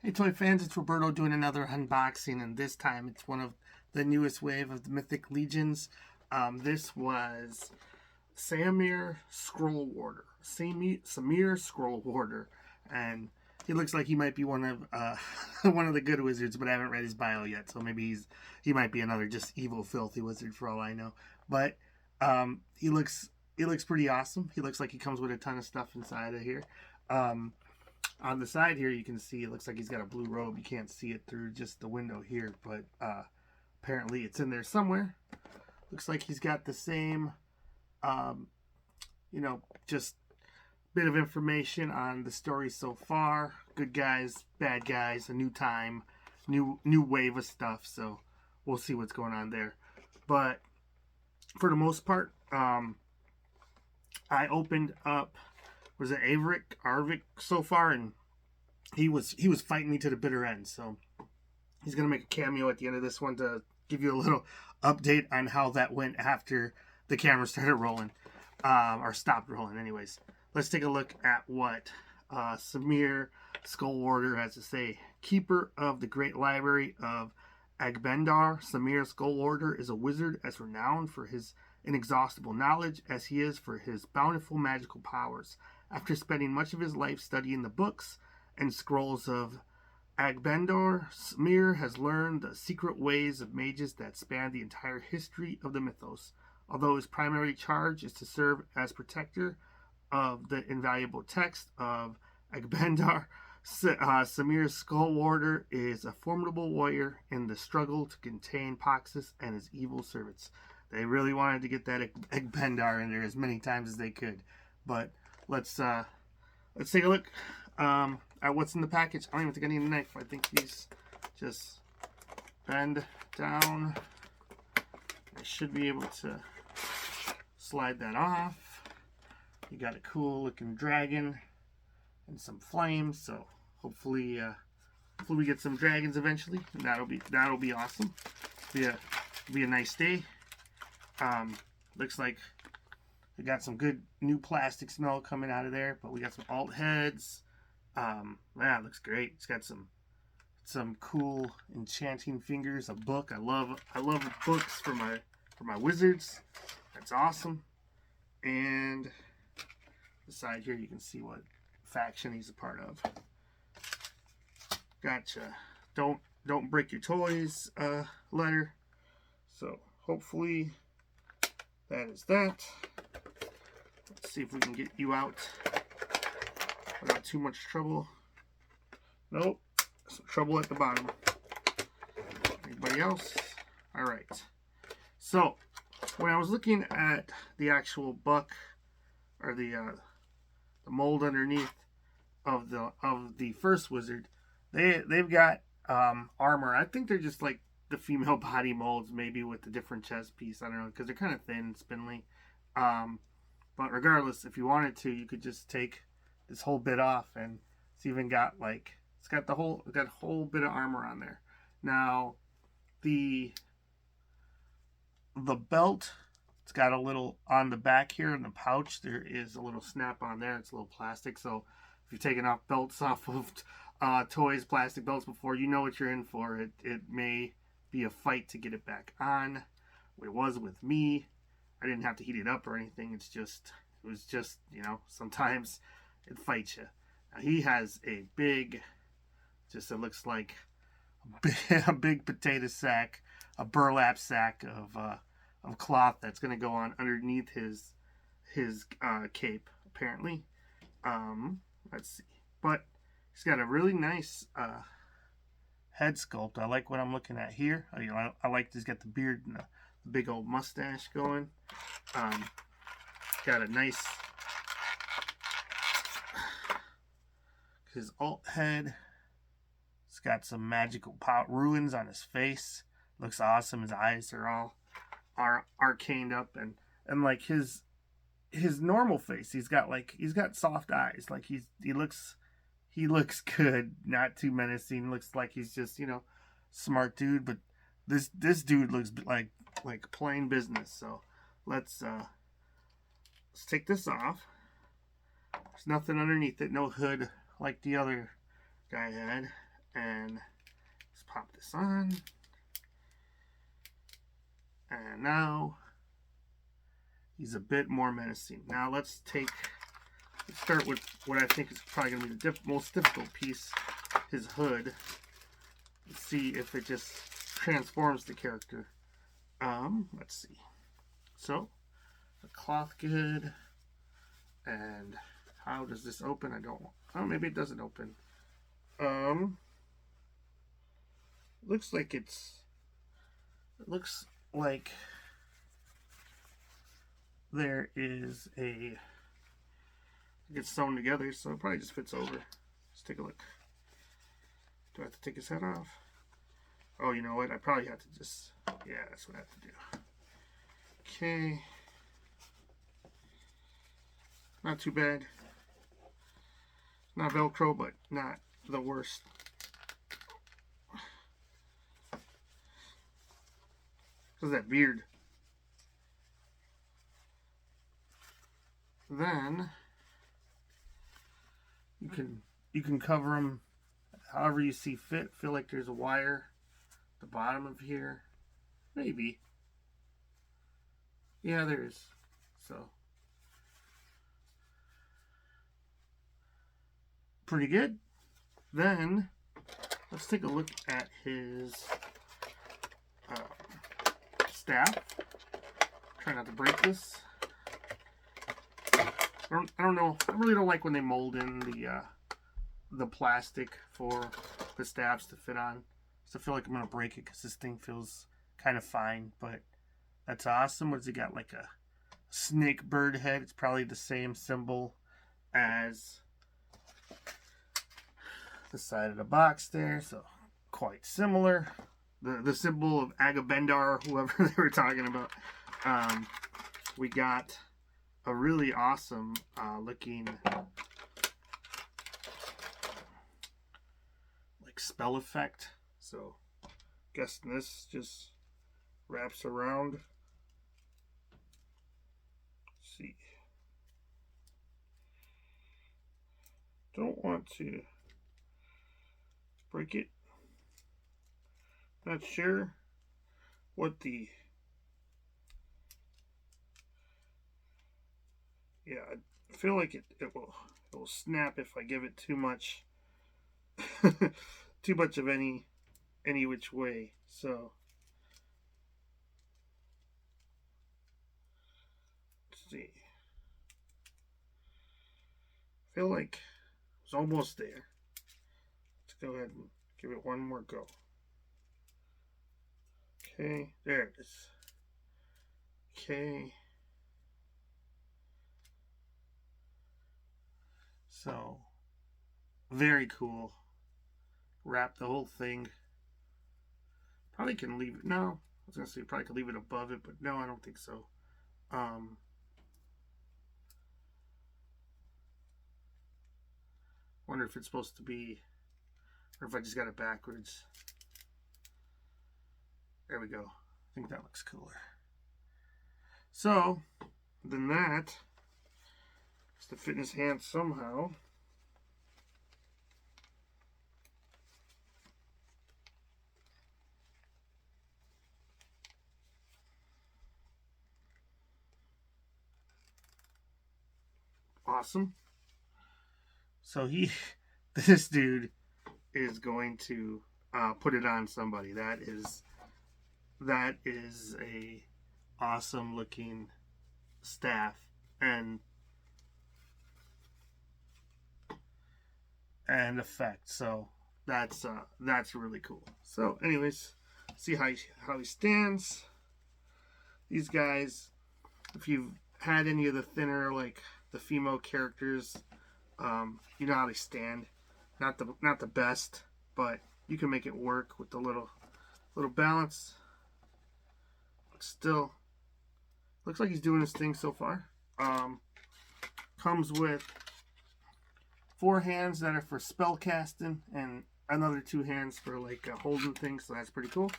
Hey toy fans, it's Roberto doing another unboxing, and this time it's one of the newest wave of the Mythic Legions. This was Samir Scrollwarder. Samir Scrollwarder. And he looks like he might be one of one of the good wizards, but I haven't read his bio yet, so maybe he might be another just evil, filthy wizard for all I know. But he looks pretty awesome. He looks like he comes with a ton of stuff inside of here. On the side here, you can see it looks like he's got a blue robe. You can't see it through just the window here, but apparently it's in there somewhere. Looks like he's got the same, just bit of information on the story so far. Good guys, bad guys, a new time, new wave of stuff. So we'll see what's going on there. But for the most part, I opened up. Was it Arvik so far, and he was fighting me to the bitter end. So he's gonna make a cameo at the end of this one to give you a little update on how that went after the camera started rolling, or stopped rolling. Anyways, let's take a look at what Samir Scrollwarder has to say. Keeper of the Great Library of Agbendar, Samir Scrollwarder is a wizard as renowned for his inexhaustible knowledge as he is for his bountiful magical powers. After spending much of his life studying the books and scrolls of Agbendar, Samir has learned the secret ways of mages that span the entire history of the mythos. Although his primary charge is to serve as protector of the invaluable text of Agbendar, Samir Scrollwarder is a formidable warrior in the struggle to contain Poxus and his evil servants. They really wanted to get that Agbendar in there as many times as they could, but let's take a look at what's in the package. I don't even think I need a knife. I think these just bend down. I should be able to slide that off. You got a cool looking dragon and some flames, so hopefully we get some dragons eventually. And that'll be awesome. Be a nice day. Looks like we got some good new plastic smell coming out of there, but we got some alt heads. Yeah, it looks great. It's got some cool enchanting fingers. A book. I love books for my wizards. That's awesome. And beside here, you can see what faction he's a part of. Gotcha. Don't break your toys. Letter. So hopefully that is that. Let's see if we can get you out without too much trouble. Nope. Some trouble at the bottom. Anybody else? Alright. So, when I was looking at the actual buck, or the mold underneath of the first wizard, they've got armor. I think they're just like the female body molds, maybe with the different chest piece. I don't know, because they're kind of thin and spindly. But regardless, if you wanted to, you could just take this whole bit off, and it's even got like it's got a whole bit of armor on there. Now the belt, it's got a little on the back here in the pouch. There is a little snap on there. It's a little plastic, so if you've taken off belts off of toys, plastic belts before, you know what you're in for. It may be a fight to get it back on. It was with me. I didn't have to heat it up or anything. It was just, sometimes it fights you. Now he has a big, it looks like a big potato sack, a burlap sack of cloth that's going to go on underneath his cape, apparently. Let's see. But he's got a really nice head sculpt. I like what I'm looking at here. I like he's got the beard and the big old mustache going. Got a nice his alt head. It's got some magical ruins on his face. Looks awesome. His eyes are arcaned up, and like his normal face, he's got soft eyes. Like he looks good, not too menacing. Looks like he's just smart dude. But this dude looks like plain business. So let's take this off. There's nothing underneath it, no hood like the other guy had. And let's pop this on. And now he's a bit more menacing. Now let's start with what I think is probably going to be the most difficult piece, his hood. Let's see if it just transforms the character. Let's see. So, the cloth good. And how does this open? I don't. Oh, maybe it doesn't open. Looks like it looks like there is it gets sewn together, so it probably just fits over. Let's take a look. Do I have to take his head off? Oh, you know what? I probably have to just, yeah, that's what I have to do. Okay. Not too bad. Not Velcro, but not the worst. What's that beard? Then you can cover them however you see fit. Feel like there's a wire at the bottom of here. Maybe. Yeah, there is. So pretty good. Then let's take a look at his staff. Try not to break this. I don't know. I really don't like when they mold in the plastic for the staffs to fit on. So I feel like I'm gonna break it because this thing feels kind of fine. But that's awesome. What's it got? Like a snake bird head. It's probably the same symbol as the side of the box there. So quite similar. The symbol of Agabendar, whoever they were talking about. We got a really awesome looking like spell effect. So guessing this just wraps around. Let's see. Don't want to break it. Not sure what the, yeah, I feel like it will snap if I give it too much too much of any which way. So let's see. I feel like it's almost there. Let's go ahead and give it one more go. Okay, there it is. Okay. So, very cool. Wrap the whole thing. Probably can leave it. No, I was going to say probably could leave it above it, but no, I don't think so. Wonder if it's supposed to be, or if I just got it backwards. There we go. I think that looks cooler. So, then that is to fit in his hand somehow. Awesome. So this dude is going to put it on somebody. That is a awesome looking staff and effect. So that's really cool. So anyways, see how he stands. These guys, if you've had any of the thinner, like the female characters, you know how they stand. Not the best, but you can make it work with the little balance. But still, looks like he's doing his thing so far. Comes with 4 hands that are for spell casting and another 2 hands for like holding things. So that's pretty cool.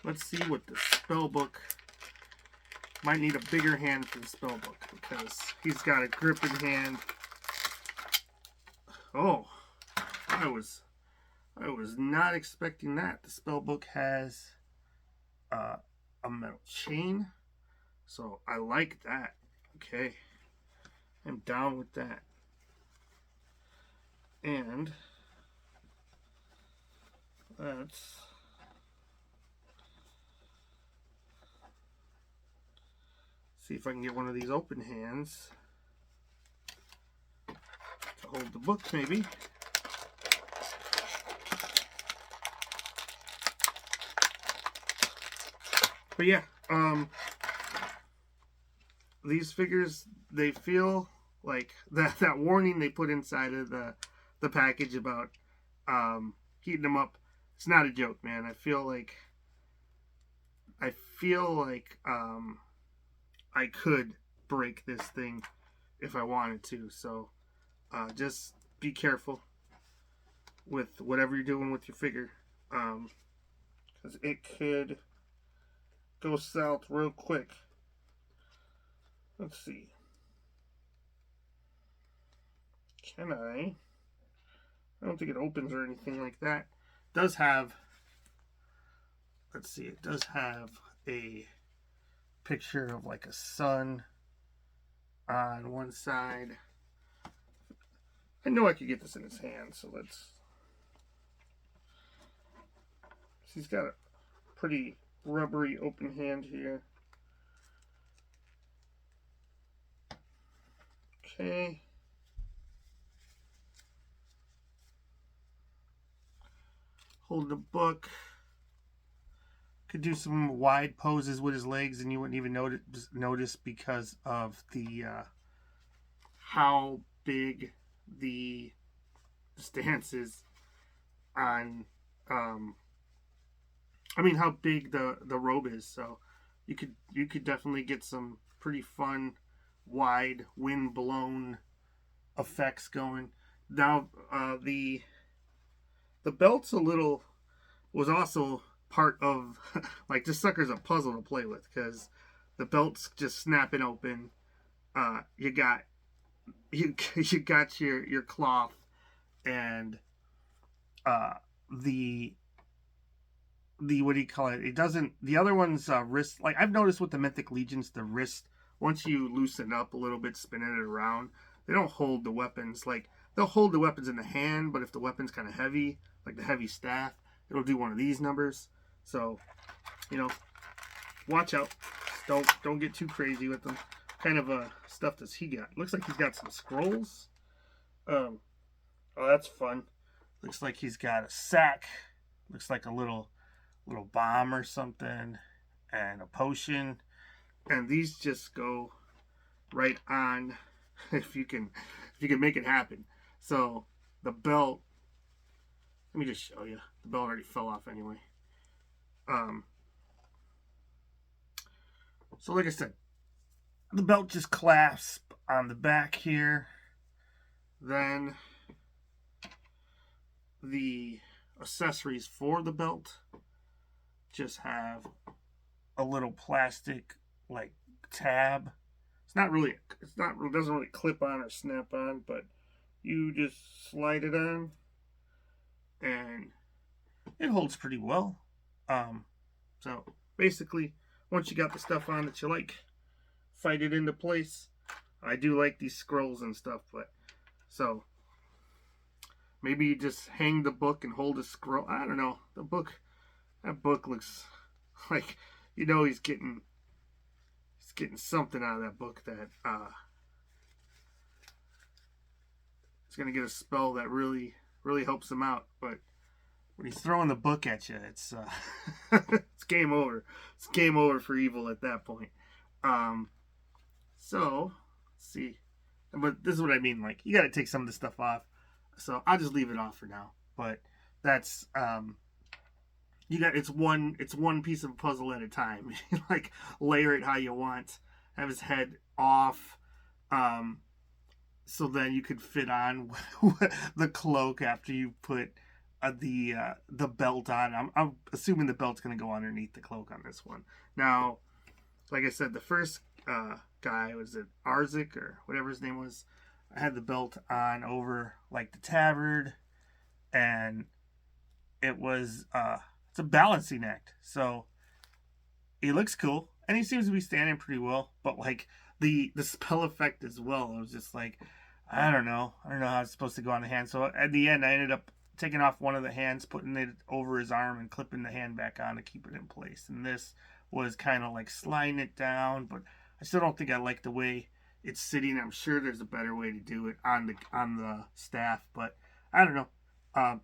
Let's see what the spell book. Might need a bigger hand for the spell book because he's got a gripping hand. Oh, I was I was not expecting that. The spell book has a metal chain, so I like that. Okay, I'm down with that. And let's see if I can get one of these open hands to hold the book, maybe. But yeah, these figures, they feel like that warning they put inside of the package about heating them up. It's not a joke, man. I feel like I could break this thing if I wanted to. So just be careful with whatever you're doing with your figure, because it could go south real quick. Let's see. Can I don't think it opens or anything like that. It does have, let's see, it does have a picture of like a sun on one side. I know I could get this in his hand, so let's. He's got a pretty rubbery open hand here. Okay. Hold the book. Could do some wide poses with his legs, and you wouldn't even notice because of the how big the stance is on. I mean, how big the robe is. So you could definitely get some pretty fun wide wind blown effects going. Now the belt's was also part of like this sucker's a puzzle to play with, because the belt's just snapping open. You got your cloth and the what do you call it? It doesn't. The other one's wrist. Like I've noticed with the Mythic Legions, the wrist, once you loosen up a little bit, spinning it around, they don't hold the weapons. Like they'll hold the weapons in the hand, but if the weapon's kind of heavy, like the heavy staff, it'll do one of these numbers. So, watch out. Don't get too crazy with them. Kind of stuff does he got? Looks like he's got some scrolls. Oh, that's fun. Looks like he's got a sack. Looks like a little bomb or something, and a potion. And these just go right on if you can make it happen. So the belt. Let me just show you. The belt already fell off anyway. So like I said, the belt just clasps on the back here. Then the accessories for the belt just have a little plastic like tab. It doesn't really clip on or snap on, but you just slide it on and it holds pretty well. So basically, once you got the stuff on that you like, fight it into place. I do like these scrolls and stuff, but so maybe you just hang the book and hold a scroll. I don't know. That book looks like he's getting something out of that book that he's gonna get a spell that really helps him out. But when he's throwing the book at you, it's it's game over. It's game over for evil at that point. So let's see. But this is what I mean. Like you got to take some of the stuff off. So I'll just leave it off for now. But that's it's one piece of a puzzle at a time. Like layer it how you want. Have his head off. So then you could fit on the cloak after you put the belt on. I'm assuming the belt's going to go underneath the cloak on this one. Now, like I said, the first guy, was it Arzik or whatever his name was? I had the belt on over like the tabard, and it's a balancing act. So he looks cool, and he seems to be standing pretty well. But like the spell effect as well, it was just like I don't know how it's supposed to go on the hand. So at the end, I ended up taking off one of the hands, putting it over his arm, and clipping the hand back on to keep it in place. And this was kind of like sliding it down, but I still don't think I like the way it's sitting. I'm sure there's a better way to do it on the staff, but I don't know.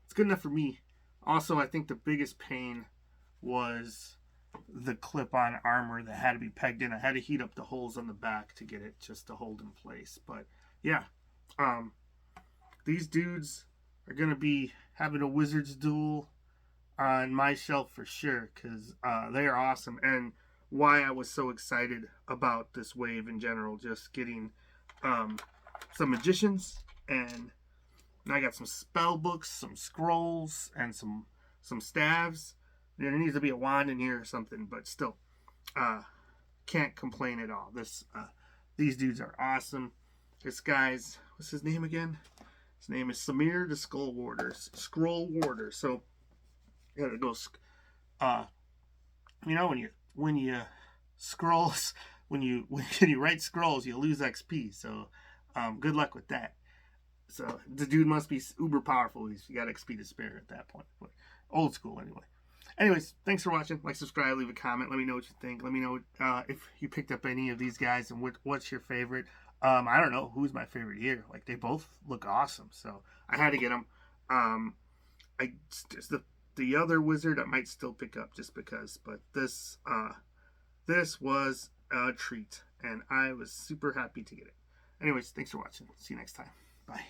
It's good enough for me. Also, I think the biggest pain was the clip-on armor that had to be pegged in. I had to heat up the holes on the back to get it just to hold in place. But yeah, these dudes are gonna be having a Wizards duel on my shelf for sure, because they are awesome, and why I was so excited about this wave in general. Just getting some magicians, and I got some spell books, some scrolls, and some staves. There needs to be a wand in here or something, but still, can't complain at all. These dudes are awesome. This guy's, what's his name again? His name is Samir the Scrollwarder. So gotta go. When you scrolls, when you write scrolls, you lose XP. So good luck with that. So the dude must be uber powerful. He's got XP to spare at that point. But old school anyway. Anyways, thanks for watching. Like, subscribe, leave a comment. Let me know what you think. Let me know if you picked up any of these guys and what's your favorite. I don't know who's my favorite here. Like, they both look awesome, so I had to get them. The other wizard I might still pick up just because, but this was a treat, and I was super happy to get it. Anyways, thanks for watching. See you next time. Bye.